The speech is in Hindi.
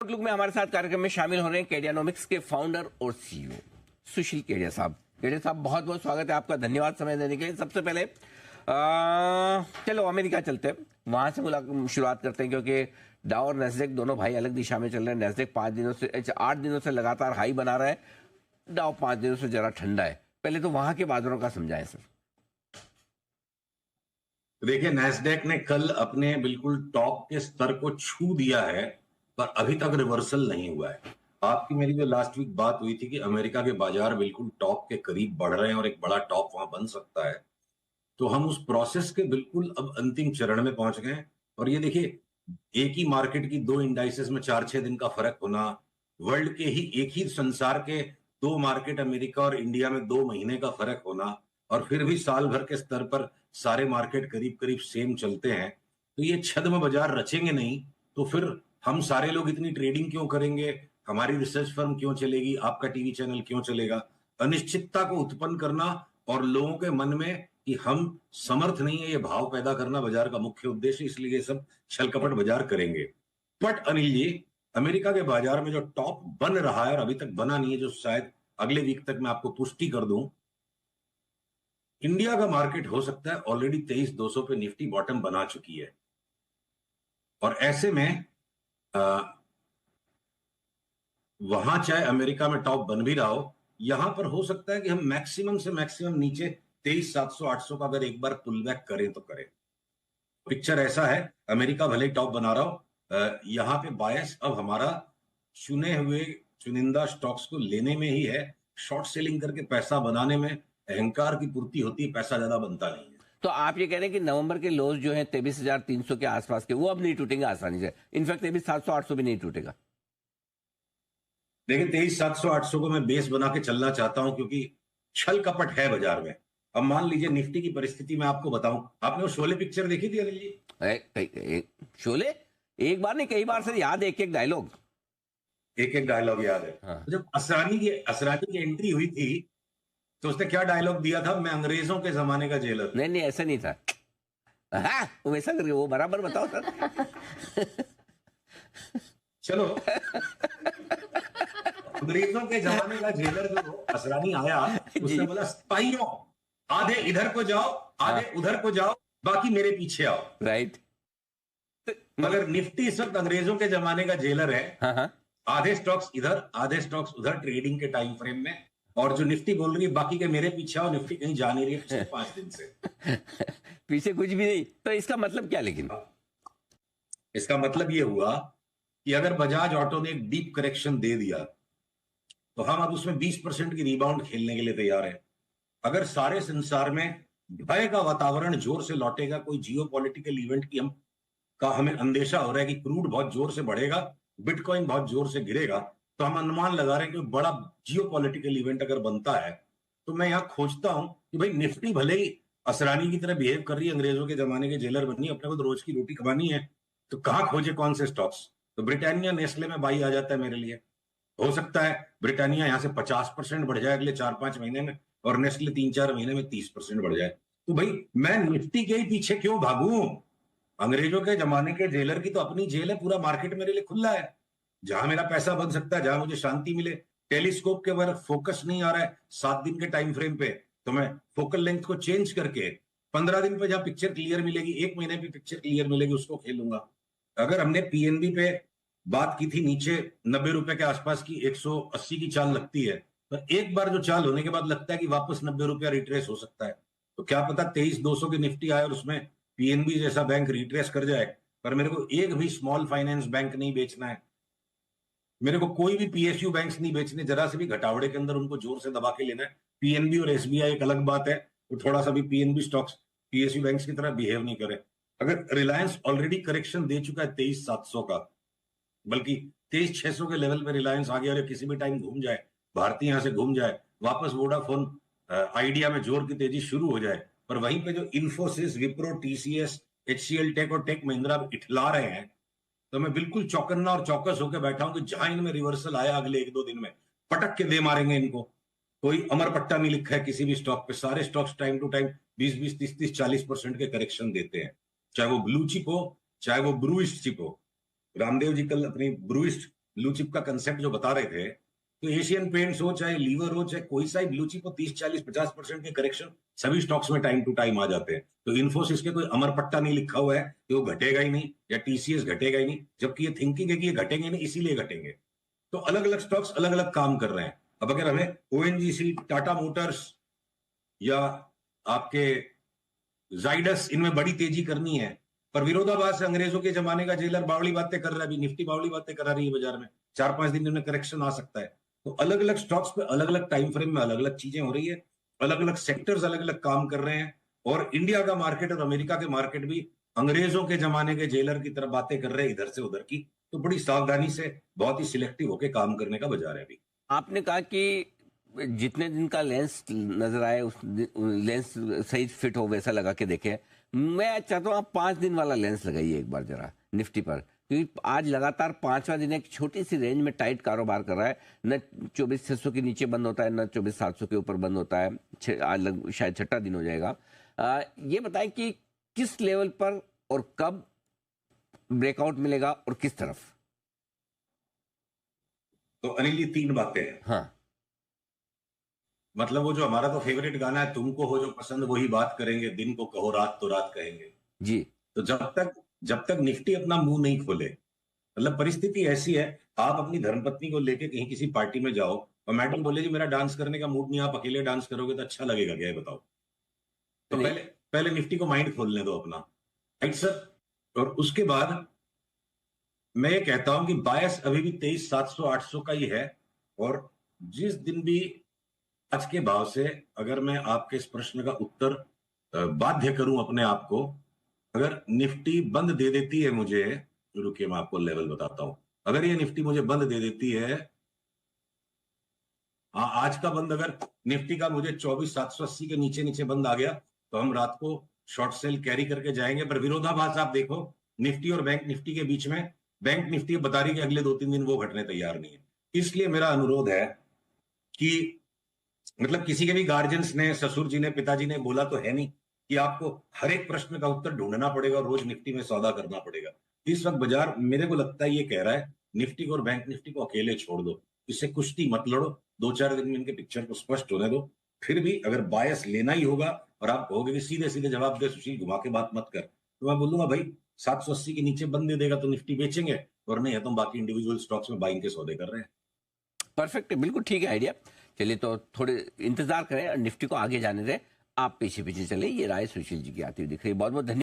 आउटलुक में हमारे साथ कार्यक्रम में शामिल हो रहे हैं केडियानोमिक्स के फाउंडर और सीईओ सुशील केडिया साहब। केडिया साहब, बहुत बहुत स्वागत है आपका, धन्यवाद समय देने के लिए। सबसे पहले चलो अमेरिका चलते हैं, वहां से शुरुआत करते हैं, क्योंकि डाउ और नैस्डैक दोनों भाई अलग दिशा में चल रहे हैं। नैस्डैक 8 दिनों से लगातार हाई बना रहा है, डाउ 5 दिनों से जरा ठंडा है। पहले तो वहां के बाजारों का समझाएं सर। देखिए, नैस्डैक ने कल अपने बिल्कुल टॉप के स्तर को छू दिया है, पर अभी तक रिवर्सल नहीं हुआ है। आपकी मेरी जो लास्ट वीक बात हुई थी कि अमेरिका के बाजार बिल्कुल टॉप के करीब बढ़ रहे हैं और एक बड़ा टॉप वहां बन सकता है, तो हम उस प्रोसेस के बिल्कुल अब अंतिम चरण में पहुंच गए हैं। और ये देखिए, एक ही मार्केट की दो इंडाइसेस में 4-6 दिन का फर्क होना, वर्ल्ड के ही एक ही संसार के दो मार्केट अमेरिका और इंडिया में 2 महीने का फर्क होना, और फिर भी साल भर के स्तर पर सारे मार्केट करीब करीब सेम चलते हैं, तो ये छद्म बाजार रचेंगे नहीं तो फिर हम सारे लोग इतनी ट्रेडिंग क्यों करेंगे, हमारी रिसर्च फर्म क्यों चलेगी, आपका टीवी चैनल क्यों चलेगा। अनिश्चितता को उत्पन्न करना और लोगों के मन में कि हम समर्थ नहीं है, ये भाव पैदा करना बाजार का मुख्य उद्देश्य, इसलिए ये सब छल कपट बाजार करेंगे। बट अनिल जी, अमेरिका के बाजार में जो टॉप बन रहा है और अभी तक बना नहीं है, जो शायद अगले वीक तक मैं आपको पुष्टि कर दूं, इंडिया का मार्केट हो सकता है ऑलरेडी 23,200 पे निफ्टी बॉटम बना चुकी है। और ऐसे में वहां चाहे अमेरिका में टॉप बन भी रहा हो, यहां पर हो सकता है कि हम मैक्सिमम से मैक्सिमम नीचे 23,700-800 का अगर एक बार पुल बैक करें तो करें। पिक्चर ऐसा है, अमेरिका भले ही टॉप बना रहा हो, यहां पे बायस अब हमारा चुने हुए चुनिंदा स्टॉक्स को लेने में ही है। शॉर्ट सेलिंग करके पैसा बनाने में अहंकार की पूर्ति होती है, पैसा ज्यादा बनता नहीं है। तो आप ये कह रहे हैं कि नवंबर के लोज जो है 23,300 के आसपास के, वो अब नहीं टूटेंगे आसानी से, इनफैक्ट 23,700-800 भी नहीं टूटेगा। देखिए, 23,700-800 को मैं बेस बना के चलना चाहता हूं, क्योंकि छल कपट है बाजार में। अब मान लीजिए निफ्टी की परिस्थिति मैं आपको बताऊं, आपने वो शोले पिक्चर देखी थी अनिल जी? शोले एक बार नहीं कई बार सर याद है, एक एक डायलॉग, एक एक डायलॉग याद है। हाँ। जब असरानी की एंट्री हुई थी तो उसने क्या डायलॉग दिया था, मैं अंग्रेजों के जमाने का जेलर। नहीं नहीं ऐसा नहीं था, हाँ वैसा करके वो बराबर बताओ सर। चलो, अंग्रेजों के जमाने का जेलर जो असरानी आया, उसने बोला सिपाहियों, आधे इधर को जाओ, आधे उधर को जाओ, बाकी मेरे पीछे आओ। राइट। मगर निफ्टी इस वक्त अंग्रेजों के जमाने का जेलर है। हाँ। आधे स्टॉक्स इधर, आधे स्टॉक्स उधर, ट्रेडिंग के टाइम फ्रेम में। और जो निफ्टी बोल रही है बाकी के मेरे पीछे आओ, निफ्टी कहीं जा नहीं रही है पिछले 5 दिन से। पीछे कुछ भी नहीं, तो इसका मतलब क्या? लेकिन इसका मतलब ये हुआ कि अगर बजाज ऑटो ने एक डीप करेक्शन दे दिया तो हम अब उसमें 20% की रिबाउंड खेलने के लिए तैयार हैं। अगर सारे संसार में भय का वातावरण जोर से लौटेगा, कोई जियो पॉलिटिकल इवेंट की हमें अंदेशा हो रहा है कि क्रूड बहुत जोर से बढ़ेगा, बिटकॉइन बहुत जोर से गिरेगा, तो हम अनुमान लगा रहे हैं कि बड़ा जियो पॉलिटिकल इवेंट अगर बनता है, तो मैं यहां खोजता हूं कि भाई निफ्टी भले ही असरानी की तरह बिहेव कर रही है, अंग्रेजों के जमाने के जेलर बनी, अपने को तो रोज की रोटी कमानी है, तो कहां खोजे कौन से स्टॉक्स। तो ब्रिटानिया नेस्ले में बाई आ जाता है मेरे लिए। हो सकता है ब्रिटानिया यहां से 50% बढ़ जाए अगले 4-5 महीने में, और नेस्ले 3-4 महीने में 30% बढ़ जाए। तो भाई मैं निफ्टी के ही पीछे क्यों भागूं? अंग्रेजों के जमाने के जेलर की तो अपनी जेल है, पूरा मार्केट मेरे लिए खुला है, जहां मेरा पैसा बन सकता है, जहां मुझे शांति मिले। टेलीस्कोप के ऊपर फोकस नहीं आ रहा है 7 दिन के टाइम फ्रेम पे, तो मैं फोकल लेंथ को चेंज करके 15 दिन पे जहां पिक्चर क्लियर मिलेगी, 1 महीने पे पिक्चर क्लियर मिलेगी, उसको खेलूंगा। अगर हमने पीएनबी पे बात की थी नीचे 90 रुपए के आसपास की 180 की चाल लगती है, तो एक बार जो चाल होने के बाद लगता है कि वापस 90 रुपया रिट्रेस हो सकता है, तो क्या पता 23,200 की निफ्टी आए और उसमें पीएनबी जैसा बैंक रिट्रेस कर जाए। पर मेरे को एक भी स्मॉल फाइनेंस बैंक नहीं बेचना है, मेरे को कोई भी पीएसयू बैंक्स नहीं बेचने, जरा से भी घटावड़े के अंदर उनको जोर से दबा के लेना है। पीएनबी और एसबीआई एक अलग बात है, वो थोड़ा सा भी पीएनबी स्टॉक्स पीएसयू बैंक्स की तरह बिहेव नहीं करे। अगर रिलायंस ऑलरेडी करेक्शन दे चुका है 23,700 का, बल्कि 23,600 के लेवल पे रिलायंस आ गया, और किसी भी टाइम घूम जाए, भारतीय यहां से घूम जाए, वापस वोडाफोन आइडिया में जोर की तेजी शुरू हो जाए, पर वहीं पे जो इंफोसिस, विप्रो, टीसीएस, एचसीएल टेक और टेक महिंद्रा इठला रहे हैं, तो मैं बिल्कुल चौकन्ना और चौकस होकर बैठा हूं कि जहां इनमें रिवर्सल आया अगले 1-2 दिन में पटक के दे मारेंगे इनको। कोई अमर पट्टा नहीं लिखा है किसी भी स्टॉक पे, सारे स्टॉक्स टाइम टू टाइम 20-20, 30-30, 40% के करेक्शन देते हैं, चाहे वो ब्लू चिप हो, चाहे वो ब्रूइस्ट चिप हो। रामदेव जी कल अपनी ब्रूइस्ट ब्लू चिप का कंसेप्ट जो बता रहे थे, तो एशियन पेंट्स हो चाहे लीवर हो चाहे कोई सा ही ब्लू चिप हो, 30-40-50% के करेक्शन सभी स्टॉक्स में टाइम टू टाइम आ जाते हैं। तो इन्फोसिस के कोई अमर पट्टा नहीं लिखा हुआ है कि वो घटेगा ही नहीं या टीसीएस घटेगा ही नहीं, जबकि ये थिंकिंग है कि ये घटेंगे नहीं इसीलिए घटेंगे। तो अलग अलग स्टॉक्स अलग अलग काम कर रहे हैं। अब अगर हमें ओएनजीसी, टाटा मोटर्स या आपके जाइडस इनमें बड़ी तेजी करनी है, पर विरोधाभास है, अंग्रेजों के जमाने का जेलर बावली बातें कर रहा है, अभी निफ्टी बावली बातें करा रही है बाजार में, 4-5 दिन में करेक्शन आ सकता है। तो अलग अलग स्टॉक्स पे अलग अलग टाइम फ्रेम में अलग अलग चीजें हो रही है, अलग अलग सेक्टर्स अलग अलग काम कर रहे हैं। और इंडिया का मार्केट और अमेरिका के मार्केट भी अंग्रेजों के जमाने के जेलर की तरफ बातें कर रहे हैं इधर से उधर की। तो बड़ी सावधानी से बहुत ही सिलेक्टिव होकर काम करने का बाजार है अभी। आपने कहा कि जितने दिन का लेंस नजर आए उस लेंस सही फिट हो वैसा लगा के देखे। मैं चाहता हूँ आप 5 दिन वाला लेंस लगाइए एक बार जरा निफ्टी पर, क्योंकि आज लगातार 5वां दिन एक छोटी सी रेंज में टाइट कारोबार कर रहा है। न 24,600 के नीचे बंद होता है, न 24,700 के ऊपर बंद होता है। आज शायद 6ठा दिन हो जाएगा। ये बताएं कि किस लेवल पर और कब ब्रेकआउट मिलेगा और किस तरफ? तो अनिल जी 3 बातें हैं। हाँ, मतलब वो जो हमारा तो फेवरेट गाना है, तुमको हो जो पसंद वही बात करेंगे, दिन को कहो रात तो रात कहेंगे। जी। तो जब तक निफ्टी अपना मुंह नहीं खोले, मतलब परिस्थिति ऐसी है, आप अपनी धर्मपत्नी को लेके कहीं किसी पार्टी में जाओ और मैडम बोले जी मेरा डांस करने का मूड नहीं, आप अकेले डांस करोगे तो अच्छा लगेगा क्या, ये बताओ। तो नहीं। पहले पहले निफ्टी को माइंड खोलने दो अपना, राइट सर। और उसके बाद मैं ये कहता हूं कि बायस अभी भी 23,700-800 का ही है। और जिस दिन भी आज के भाव से अगर मैं आपके इस प्रश्न का उत्तर बाध्य करूं अपने आप को, अगर निफ्टी बंद दे देती है मुझे, रुकिए मैं आपको लेवल बताता हूं, अगर ये निफ्टी मुझे बंद दे देती है, हाँ आज का बंद अगर निफ्टी का मुझे 24,780 के नीचे नीचे बंद आ गया तो हम रात को शॉर्ट सेल कैरी करके जाएंगे। पर विरोधाभास आप देखो निफ्टी और बैंक निफ्टी के बीच में, बैंक निफ्टी बता रही है कि अगले 2-3 दिन वो घटने तैयार नहीं है। इसलिए मेरा अनुरोध है कि मतलब किसी के भी गार्जियंस ने, ससुर जी ने, पिताजी ने बोला तो है नहीं कि आपको हर एक प्रश्न का उत्तर ढूंढना पड़ेगा और रोज निफ्टी में सौदा करना पड़ेगा। इस वक्त बाजार मेरे को लगता है ये कह रहा है निफ्टी को और बैंक निफ्टी को अकेले छोड़ दो, इससे कुश्ती मत लड़ो, 2-4 दिन में इनके पिक्चर को स्पष्ट होने दो। फिर भी अगर बायस लेना ही होगा और आप कहोगे कि सीधे सीधे जवाब दे सुशील, घुमा के बात मत कर, तो मैं बोलूंगा भाई 780 के नीचे बंद दे देगा तो निफ्टी बेचेंगे, और नहीं है तो बाकी इंडिविजुअल स्टॉक्स में बाइंग के सौदे कर रहे हैं। परफेक्ट है, बिल्कुल ठीक है आइडिया। चलिए तो थोड़े इंतजार करें और निफ्टी को आगे जाने दें, आप पीछे पीछे चले। ये राय सुशील जी की आती हुई दिख रही है। बहुत बहुत धन्यवाद।